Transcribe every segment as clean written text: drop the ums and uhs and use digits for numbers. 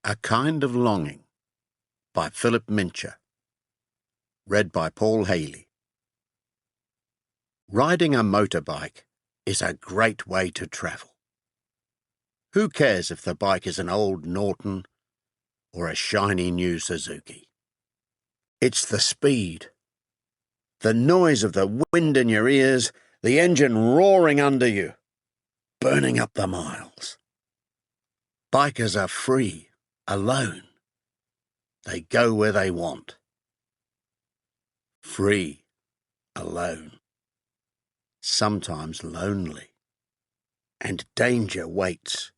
A Kind of Longing by Philip Mincher. Read by Paul Haley. Riding a motorbike is a great way to travel. Who cares if the bike is an old Norton or a shiny new Suzuki? It's the speed, the noise of the wind in your ears, the engine roaring under you, burning up the miles. Bikers are free, alone. They go where they want. Free, alone. Sometimes lonely. And danger waits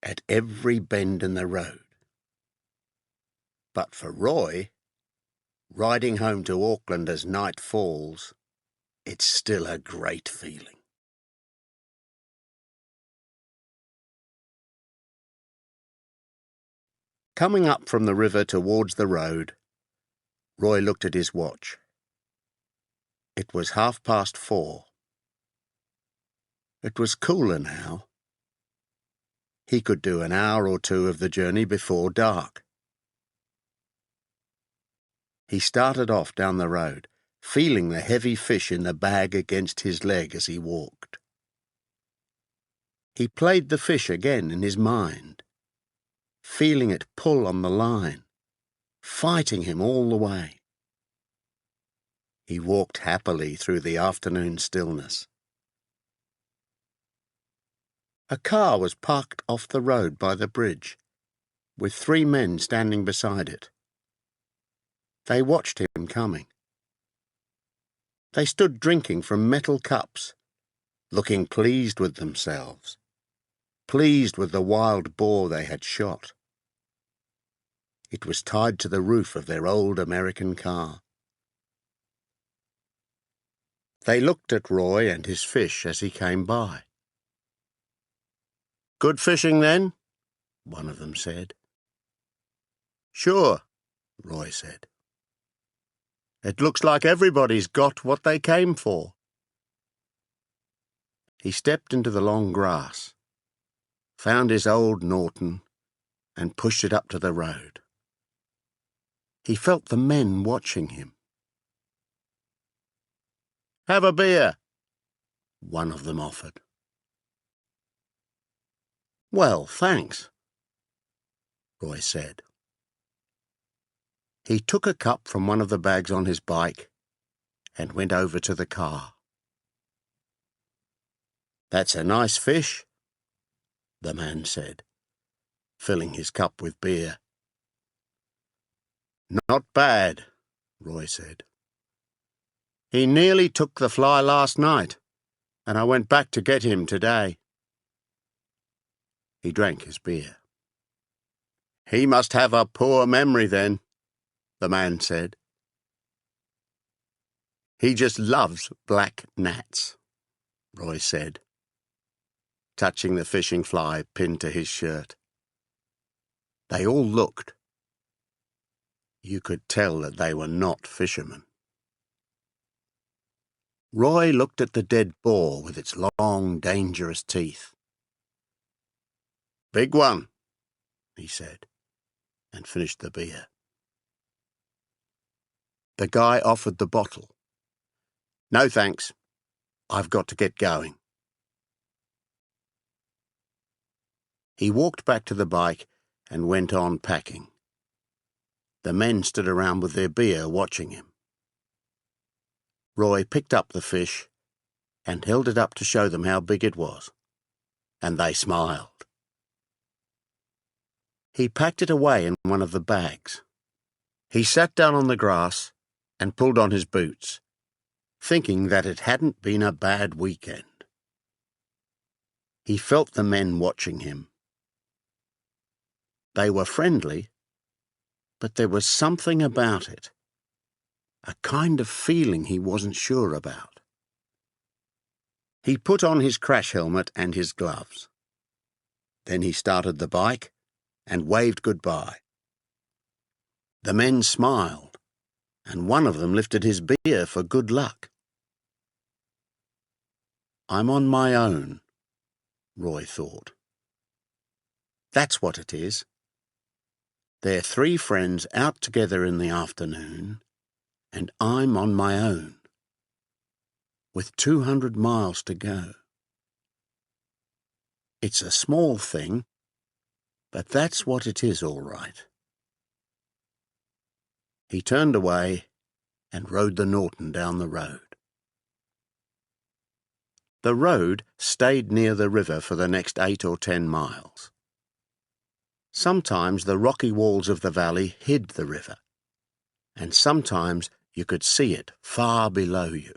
at every bend in the road. But for Roy, riding home to Auckland as night falls, it's still a great feeling. Coming up from the river towards the road, Roy looked at his watch. It was 4:30. It was cooler now. He could do an hour or two of the journey before dark. He started off down the road, feeling the heavy fish in the bag against his leg as he walked. He played the fish again in his mind, feeling it pull on the line, fighting him all the way. He walked happily through the afternoon stillness. A car was parked off the road by the bridge, with 3 men standing beside it. They watched him coming. They stood drinking from metal cups, looking pleased with themselves, pleased with the wild boar they had shot. It was tied to the roof of their old American car. They looked at Roy and his fish as he came by. "Good fishing, then?" one of them said. "Sure," Roy said. "It looks like everybody's got what they came for." He stepped into the long grass, found his old Norton, and pushed it up to the road. He felt the men watching him. "Have a beer," one of them offered. "Well, thanks," Roy said. He took a cup from one of the bags on his bike and went over to the car. "That's a nice fish," the man said, filling his cup with beer. "Not bad," Roy said. "He nearly took the fly last night, and I went back to get him today." He drank his beer. "He must have a poor memory then," the man said. "He just loves black gnats," Roy said, touching the fishing fly pinned to his shirt. They all looked. You could tell that they were not fishermen. Roy looked at the dead boar with its long, dangerous teeth. "Big one," he said, and finished the beer. The guy offered the bottle. "No thanks. I've got to get going." He walked back to the bike and went on packing. The men stood around with their beer watching him. Roy picked up the fish and held it up to show them how big it was, and they smiled. He packed it away in one of the bags. He sat down on the grass and pulled on his boots, thinking that it hadn't been a bad weekend. He felt the men watching him. They were friendly, but there was something about it, a kind of feeling he wasn't sure about. He put on his crash helmet and his gloves. Then he started the bike and waved goodbye. The men smiled, and one of them lifted his beer for good luck. "I'm on my own," Roy thought. That's what it is. They're three friends out together in the afternoon, and I'm on my own, with 200 miles to go. It's a small thing, but that's what it is, all right. He turned away and rode the Norton down the road. The road stayed near the river for the next 8 or 10 miles. Sometimes the rocky walls of the valley hid the river, and sometimes you could see it far below you.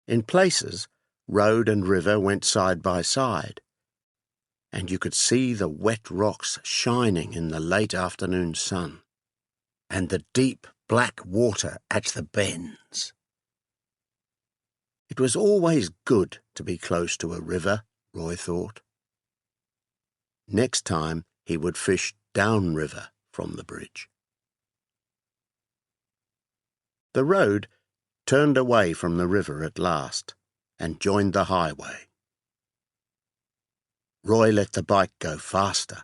In places, road and river went side by side, and you could see the wet rocks shining in the late afternoon sun, and the deep black water at the bends. It was always good to be close to a river, Roy thought. Next time he would fish downriver from the bridge. The road turned away from the river at last and joined the highway. Roy let the bike go faster.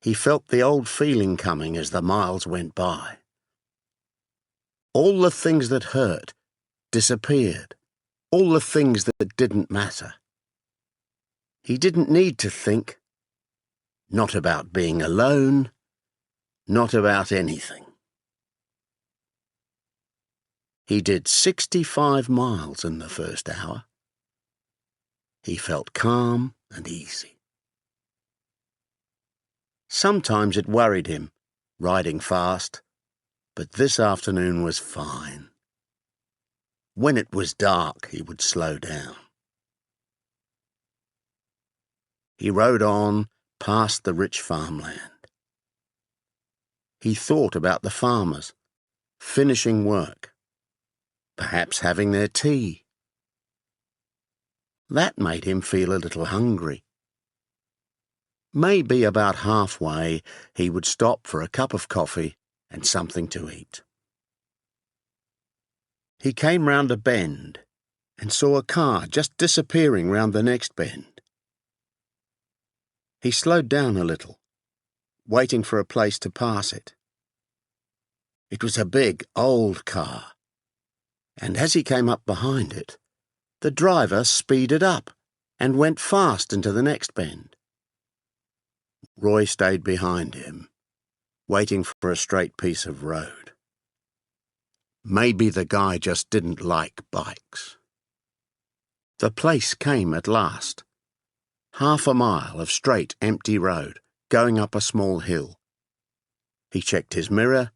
He felt the old feeling coming as the miles went by. All the things that hurt disappeared, all the things that didn't matter. He didn't need to think. Not about being alone, not about anything. He did 65 miles in the first hour. He felt calm and easy. Sometimes it worried him, riding fast, but this afternoon was fine. When it was dark, he would slow down. He rode on past the rich farmland. He thought about the farmers, finishing work, perhaps having their tea. That made him feel a little hungry. Maybe about halfway he would stop for a cup of coffee and something to eat. He came round a bend and saw a car just disappearing round the next bend. He slowed down a little, waiting for a place to pass it. It was a big, old car, and as he came up behind it, the driver speeded up and went fast into the next bend. Roy stayed behind him, waiting for a straight piece of road. Maybe the guy just didn't like bikes. The place came at last. Half a mile of straight, empty road, going up a small hill. He checked his mirror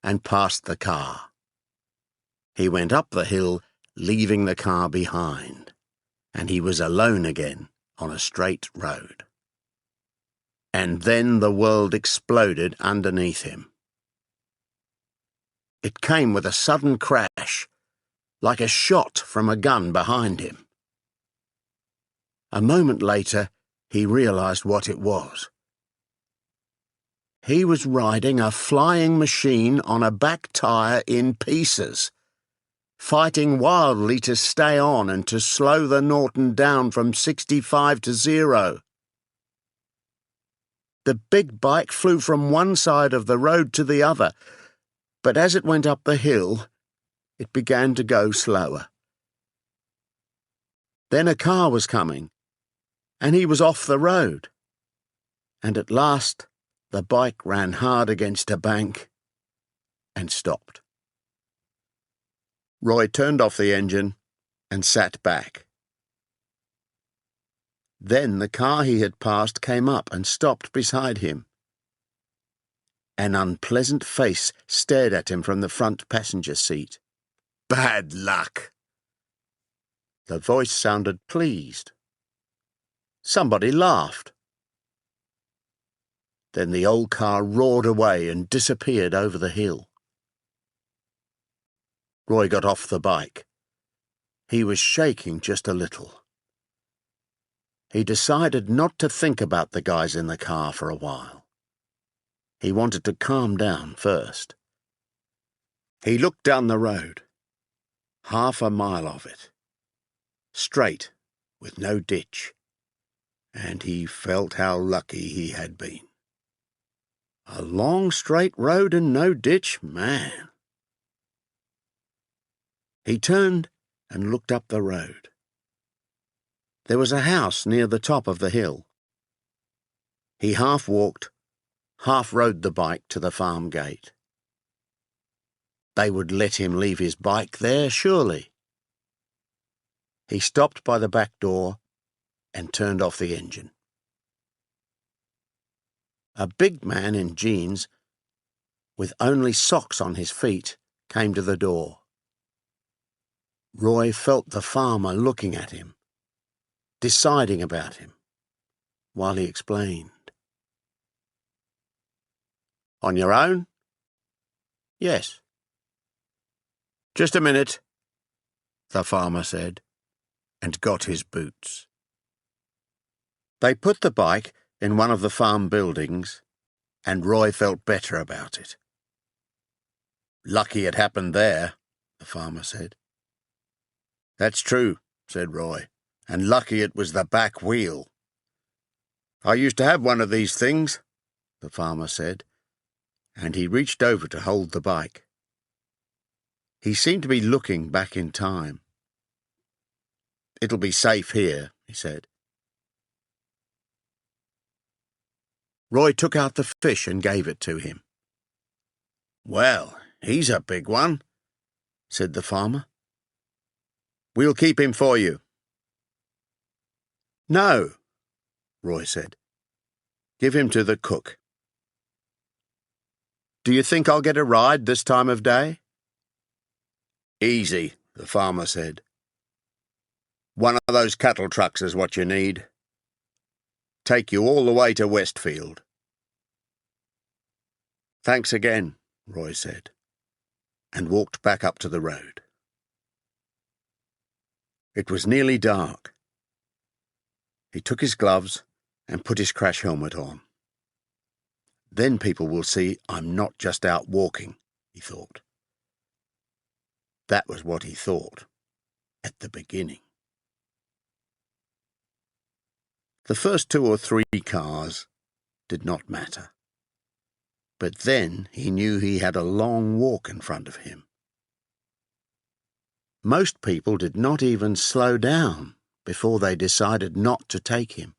and passed the car. He went up the hill, leaving the car behind, and he was alone again on a straight road. And then the world exploded underneath him. It came with a sudden crash, like a shot from a gun behind him. A moment later, he realized what it was. He was riding a flying machine on a back tire in pieces, fighting wildly to stay on and to slow the Norton down from 65 to 0. The big bike flew from one side of the road to the other, but as it went up the hill, it began to go slower. Then a car was coming, and he was off the road. And at last, the bike ran hard against a bank and stopped. Roy turned off the engine and sat back. Then the car he had passed came up and stopped beside him. An unpleasant face stared at him from the front passenger seat. "Bad luck." The voice sounded pleased. Somebody laughed. Then the old car roared away and disappeared over the hill. Roy got off the bike. He was shaking just a little. He decided not to think about the guys in the car for a while. He wanted to calm down first. He looked down the road, half a mile of it, straight, with no ditch. and he felt how lucky he had been. A long straight road and no ditch, man. He turned and looked up the road. There was a house near the top of the hill. He half walked, half rode the bike to the farm gate. They would let him leave his bike there, surely. He stopped by the back door and turned off the engine. A big man in jeans, with only socks on his feet, came to the door. Roy felt the farmer looking at him, deciding about him, while he explained. "On your own?" "Yes." "Just a minute," the farmer said, and got his boots. They put the bike in one of the farm buildings, and Roy felt better about it. "Lucky it happened there," the farmer said. "That's true," said Roy, "and lucky it was the back wheel." "I used to have one of these things," the farmer said, and he reached over to hold the bike. He seemed to be looking back in time. "It'll be safe here," he said. Roy took out the fish and gave it to him. "Well, he's a big one," said the farmer. "We'll keep him for you." "No," Roy said. "Give him to the cook." "Do you think I'll get a ride this time of day?" "Easy," the farmer said. "One of those cattle trucks is what you need. Take you all the way to Westfield." "Thanks again," Roy said, and walked back up to the road. It was nearly dark. He took his gloves and put his crash helmet on. "Then people will see I'm not just out walking," he thought. That was what he thought at the beginning. The first 2 or 3 cars did not matter. But then he knew he had a long walk in front of him. Most people did not even slow down before they decided not to take him.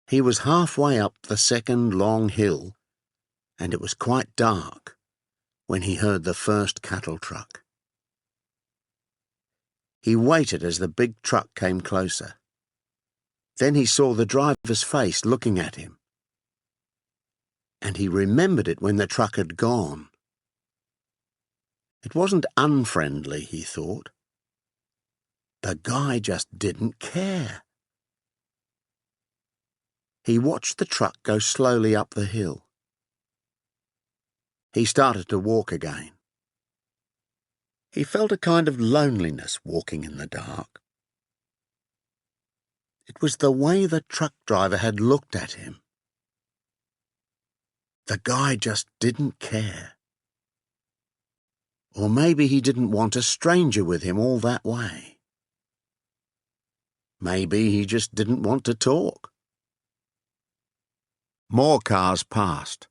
He was halfway up the second long hill, and it was quite dark when he heard the first cattle truck. He waited as the big truck came closer. Then he saw the driver's face looking at him, and he remembered it when the truck had gone. It wasn't unfriendly, he thought. The guy just didn't care. He watched the truck go slowly up the hill. He started to walk again. He felt a kind of loneliness walking in the dark. It was the way the truck driver had looked at him. The guy just didn't care. Or maybe he didn't want a stranger with him all that way. Maybe he just didn't want to talk. More cars passed,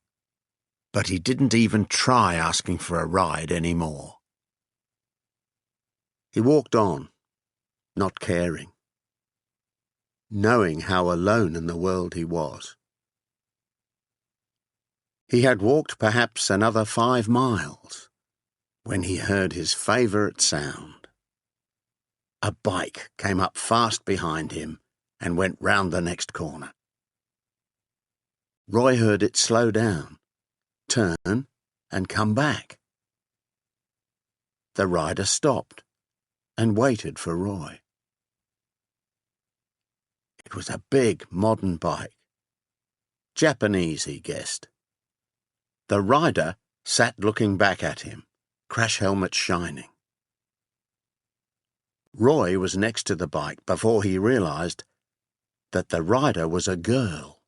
but he didn't even try asking for a ride anymore. He walked on, not caring, knowing how alone in the world he was. He had walked perhaps another 5 miles when he heard his favourite sound. A bike came up fast behind him and went round the next corner. Roy heard it slow down, turn, and come back. The rider stopped and waited for Roy. It was a big, modern bike. Japanese, he guessed. The rider sat looking back at him, crash helmet shining. Roy was next to the bike before he realised that the rider was a girl.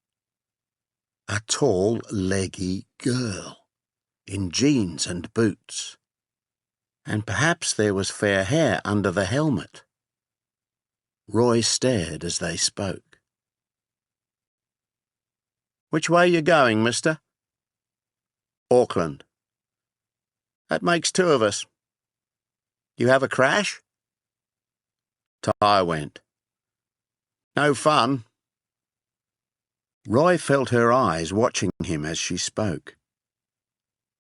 A tall, leggy girl, in jeans and boots. And perhaps there was fair hair under the helmet. Roy stared as they spoke. "Which way are you going, mister?" "Auckland." "That makes two of us. You have a crash?" "Tyre went." "No fun." Roy felt her eyes watching him as she spoke.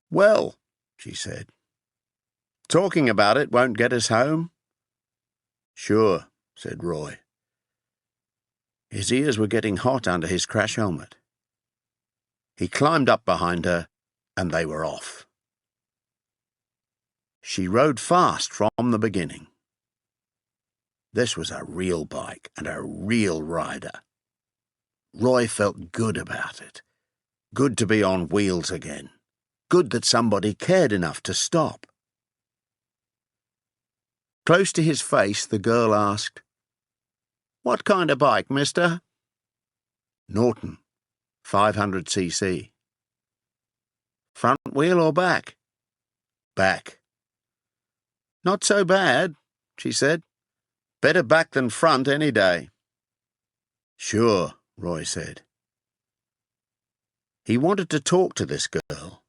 "Well," she said, "talking about it won't get us home." "Sure," said Roy. His ears were getting hot under his crash helmet. He climbed up behind her, and they were off. She rode fast from the beginning. This was a real bike and a real rider. Roy felt good about it. Good to be on wheels again. Good that somebody cared enough to stop. Close to his face, the girl asked, "What kind of bike, mister?" "Norton, 500cc. "Front wheel or back?" "Back." "Not so bad," she said. "Better back than front any day." "Sure," Roy said. He wanted to talk to this girl,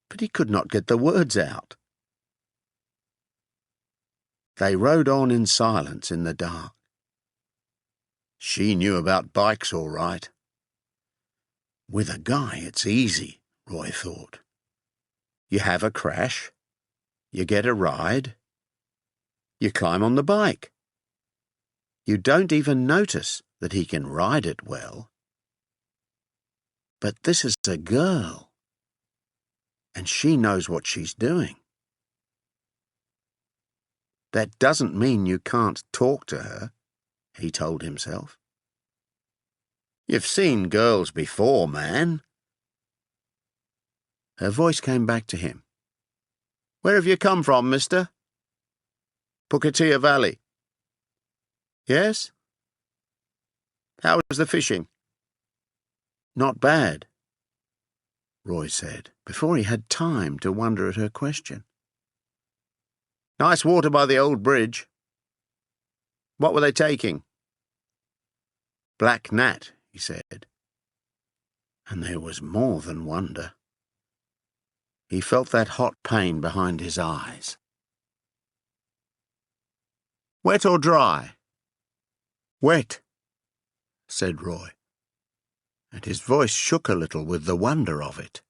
but he could not get the words out. They rode on in silence in the dark. She knew about bikes all right. With a guy, it's easy, Roy thought. You have a crash, you get a ride, you climb on the bike. You don't even notice that he can ride it well. But this is a girl, and she knows what she's doing. That doesn't mean you can't talk to her, he told himself. You've seen girls before, man. Her voice came back to him. Where have you come from, mister? Pukatia Valley. Yes? How was the fishing? Not bad, Roy said, before he had time to wonder at her question. Nice water by the old bridge. What were they taking? Black gnat, he said. And there was more than wonder. He felt that hot pain behind his eyes. Wet or dry? Wet, said Roy, and his voice shook a little with the wonder of it.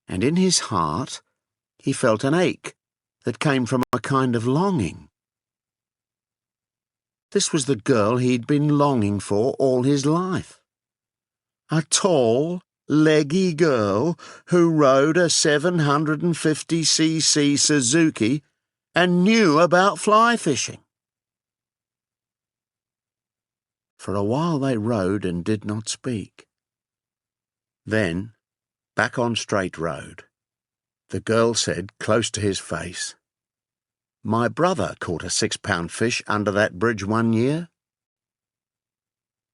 And in his heart he felt an ache that came from a kind of longing. This was the girl he'd been longing for all his life. A tall, leggy girl who rode a 750cc Suzuki and knew about fly fishing. For a while they rode and did not speak. Then, back on Straight Road, the girl said close to his face, My brother caught a 6-pound fish under that bridge one year.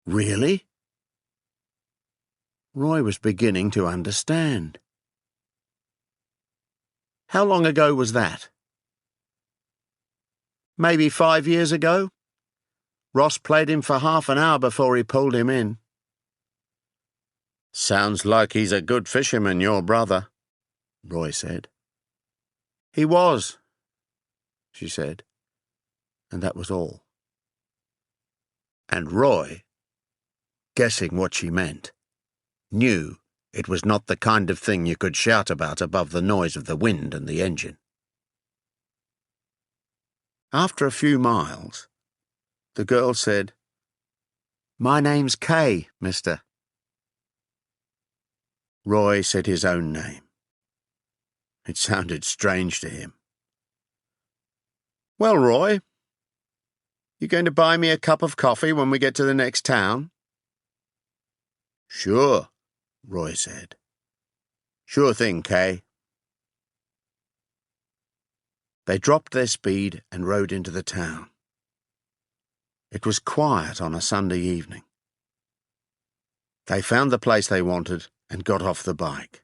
Really? Roy was beginning to understand. How long ago was that? Maybe 5 years ago. Ross played him for half an hour before he pulled him in. Sounds like he's a good fisherman, your brother, Roy said. He was, she said, and that was all. And Roy, guessing what she meant, knew it was not the kind of thing you could shout about above the noise of the wind and the engine. After a few miles, the girl said, My name's Kay, mister. Roy said his own name. It sounded strange to him. Well, Roy, you going to buy me a cup of coffee when we get to the next town? Sure, Roy said. Sure thing, Kay. They dropped their speed and rode into the town. It was quiet on a Sunday evening. They found the place they wanted and got off the bike.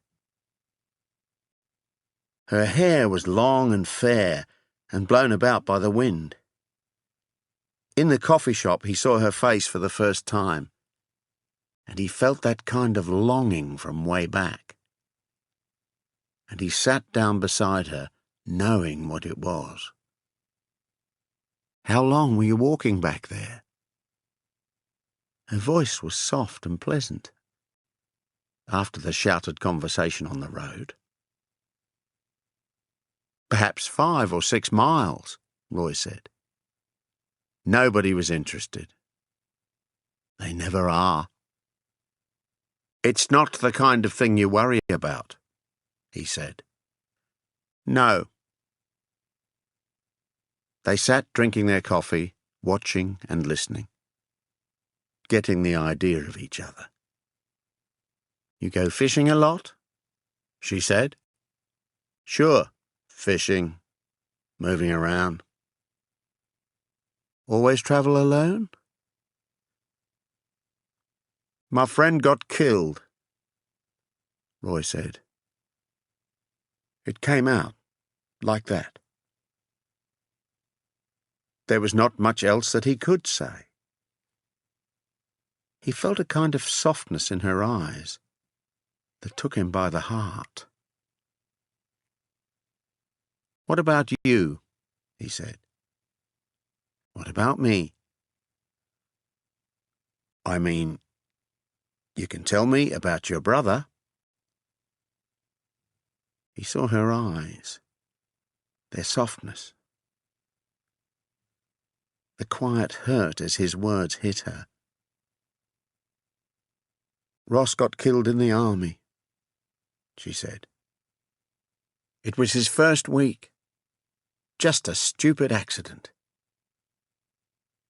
Her hair was long and fair and blown about by the wind. In the coffee shop, he saw her face for the first time, and he felt that kind of longing from way back. And he sat down beside her, knowing what it was. "How long were you walking back there?" Her voice was soft and pleasant, after the shouted conversation on the road. "Perhaps 5 or 6 miles, Roy said. Nobody was interested. They never are. "It's not the kind of thing you worry about," he said. "No." They sat drinking their coffee, watching and listening, getting the idea of each other. "You go fishing a lot?" she said. "Sure, fishing, moving around." "Always travel alone?" "My friend got killed," Roy said. It came out like that. There was not much else that he could say. He felt a kind of softness in her eyes that took him by the heart. "What about you?" he said. "What about me?" "I mean, you can tell me about your brother." He saw her eyes, their softness, the quiet hurt as his words hit her. "Ross got killed in the army," she said. "It was his first week. Just a stupid accident.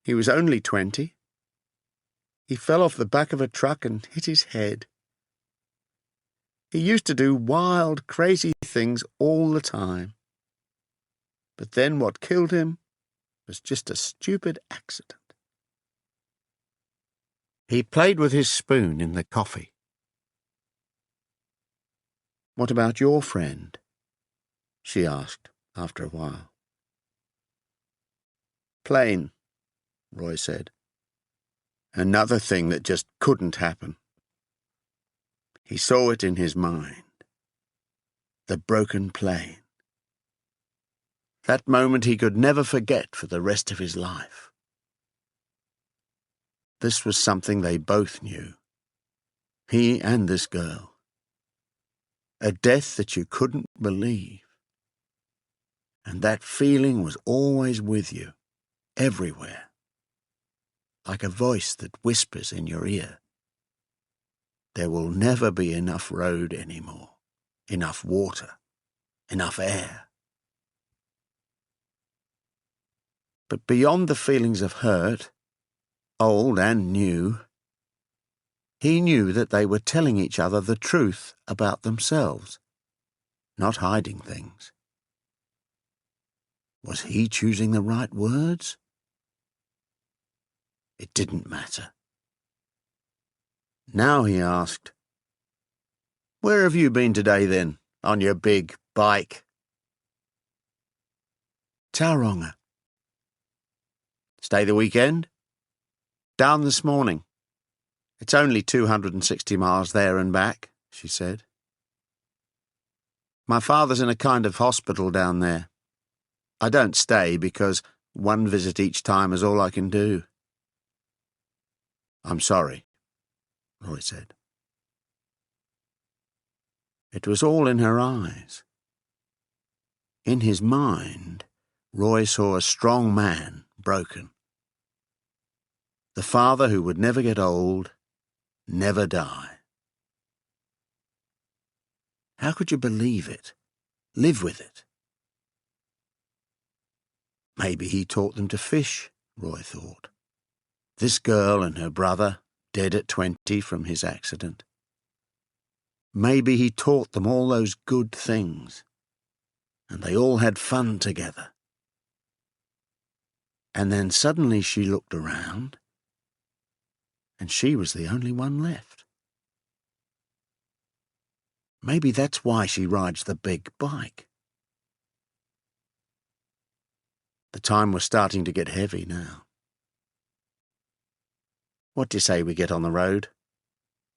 He was only 20. He fell off the back of a truck and hit his head. He used to do wild, crazy things all the time. But then what killed him was just a stupid accident." He played with his spoon in the coffee. "What about your friend?" she asked after a while. "Plain," Roy said. "Another thing that just couldn't happen." He saw it in his mind. The broken plane. That moment he could never forget for the rest of his life. This was something they both knew, he and this girl. A death that you couldn't believe. And that feeling was always with you, everywhere, like a voice that whispers in your ear. There will never be enough road anymore, enough water, enough air. But beyond the feelings of hurt, old and new, he knew that they were telling each other the truth about themselves, not hiding things. Was he choosing the right words? It didn't matter. Now he asked, "Where have you been today then, on your big bike?" "Tauranga." "Stay the weekend?" "Down this morning. It's only 260 miles there and back," she said. "My father's in a kind of hospital down there. I don't stay because one visit each time is all I can do." "I'm sorry," Roy said. It was all in her eyes. In his mind, Roy saw a strong man broken. The father who would never get old, never die. How could you believe it? Live with it? Maybe he taught them to fish, Roy thought. This girl and her brother, dead at 20 from his accident. Maybe he taught them all those good things, and they all had fun together. And then suddenly she looked around, and she was the only one left. Maybe that's why she rides the big bike. The time was starting to get heavy now. "What do you say we get on the road?"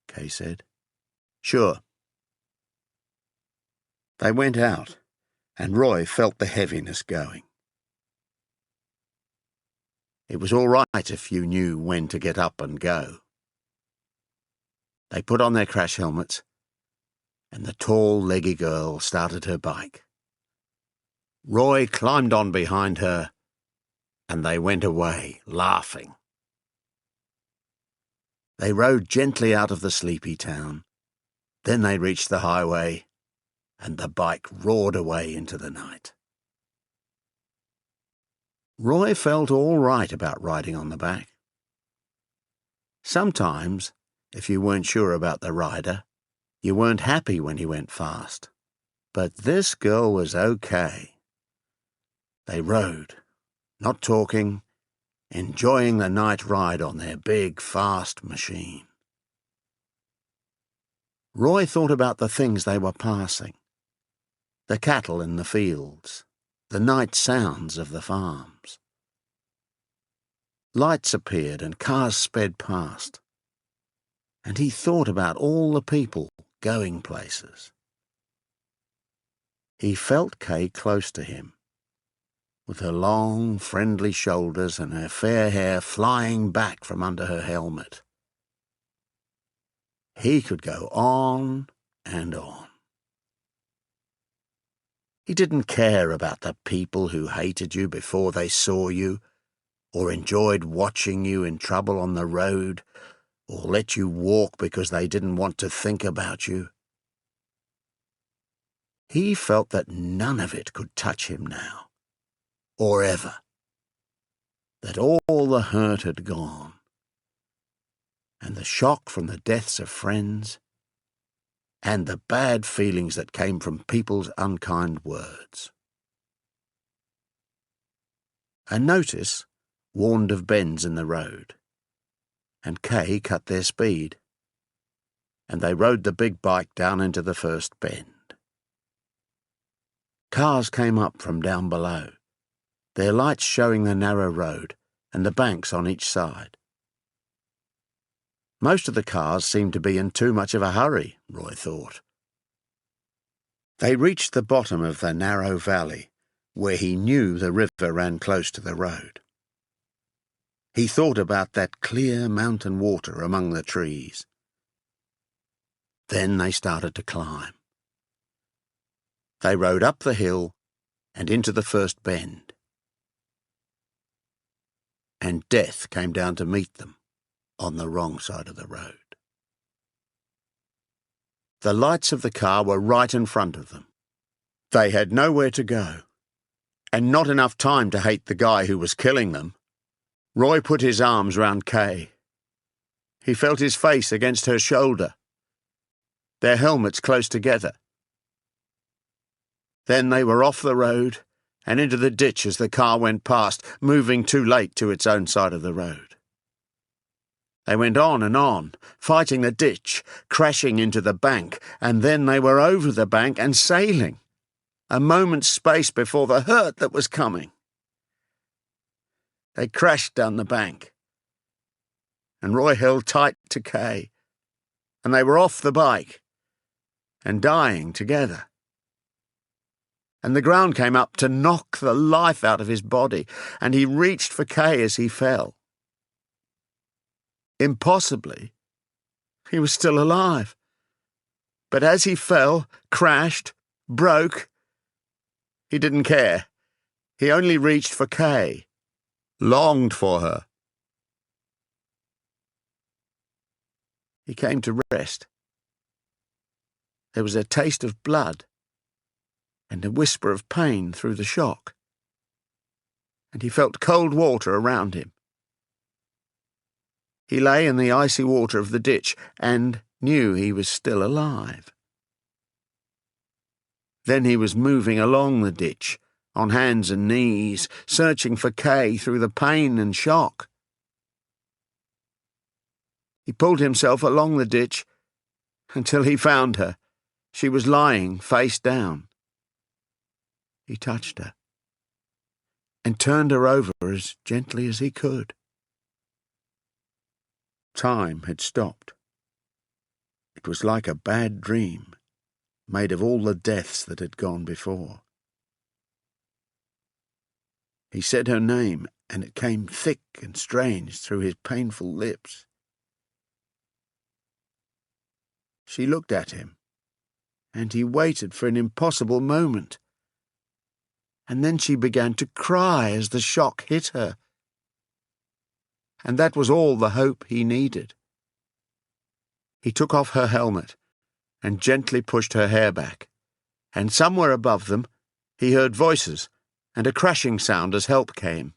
Kay said. "Sure." They went out, and Roy felt the heaviness going. It was all right if you knew when to get up and go. They put on their crash helmets, and the tall, leggy girl started her bike. Roy climbed on behind her, and they went away, laughing. They rode gently out of the sleepy town. Then they reached the highway, and the bike roared away into the night. Roy felt all right about riding on the back. Sometimes, if you weren't sure about the rider, you weren't happy when he went fast. But this girl was okay. They rode, not talking, enjoying the night ride on their big, fast machine. Roy thought about the things they were passing. The cattle in the fields, the night sounds of the farms. Lights appeared and cars sped past. And he thought about all the people going places. He felt Kay close to him, with her long, friendly shoulders and her fair hair flying back from under her helmet. He could go on and on. He didn't care about the people who hated you before they saw you, or enjoyed watching you in trouble on the road, or let you walk because they didn't want to think about you. He felt that none of it could touch him now, or ever. That all the hurt had gone, and the shock from the deaths of friends, and the bad feelings that came from people's unkind words. A notice warned of bends in the road, and Kay cut their speed, and they rode the big bike down into the first bend. Cars came up from down below, their lights showing the narrow road and the banks on each side. Most of the cars seemed to be in too much of a hurry, Roy thought. They reached the bottom of the narrow valley, where he knew the river ran close to the road. He thought about that clear mountain water among the trees. Then they started to climb. They rode up the hill and into the first bend. And death came down to meet them on the wrong side of the road. The lights of the car were right in front of them. They had nowhere to go, and not enough time to hate the guy who was killing them. Roy put his arms round Kay. He felt his face against her shoulder, their helmets close together. Then they were off the road and into the ditch as the car went past, moving too late to its own side of the road. They went on, fighting the ditch, crashing into the bank, and then they were over the bank and sailing, a moment's space before the hurt that was coming. They crashed down the bank, and Roy held tight to Kay, and they were off the bike and dying together. And the ground came up to knock the life out of his body, and he reached for Kay as he fell. Impossibly, he was still alive. But as he fell, crashed, broke, he didn't care. He only reached for Kay, longed for her. He came to rest. There was a taste of blood and a whisper of pain through the shock, and he felt cold water around him. He lay in the icy water of the ditch and knew he was still alive. Then he was moving along the ditch, on hands and knees, searching for Kay through the pain and shock. He pulled himself along the ditch until he found her. She was lying face down. He touched her and turned her over as gently as he could. time had stopped. It was like a bad dream, made of all the deaths that had gone before. He said her name, and it came thick and strange through his painful lips. She looked at him, and he waited for an impossible moment. And then she began to cry as the shock hit her. And that was all the hope he needed. He took off her helmet and gently pushed her hair back, and somewhere above them he heard voices and a crashing sound as help came.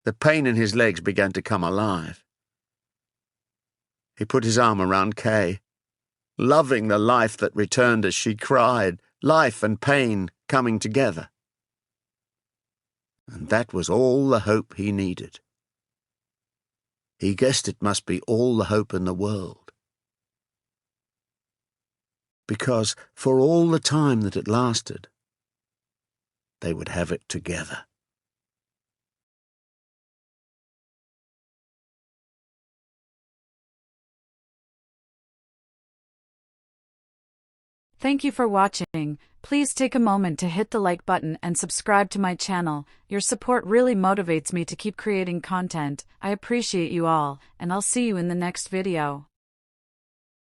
The pain in his legs began to come alive. He put his arm around Kay, loving the life that returned as she cried, life and pain coming together. And that was all the hope he needed. He guessed it must be all the hope in the world. Because for all the time that it lasted, they would have it together. Thank you for watching. Please take a moment to hit the like button and subscribe to my channel. Your support really motivates me to keep creating content. I appreciate you all, and I'll see you in the next video.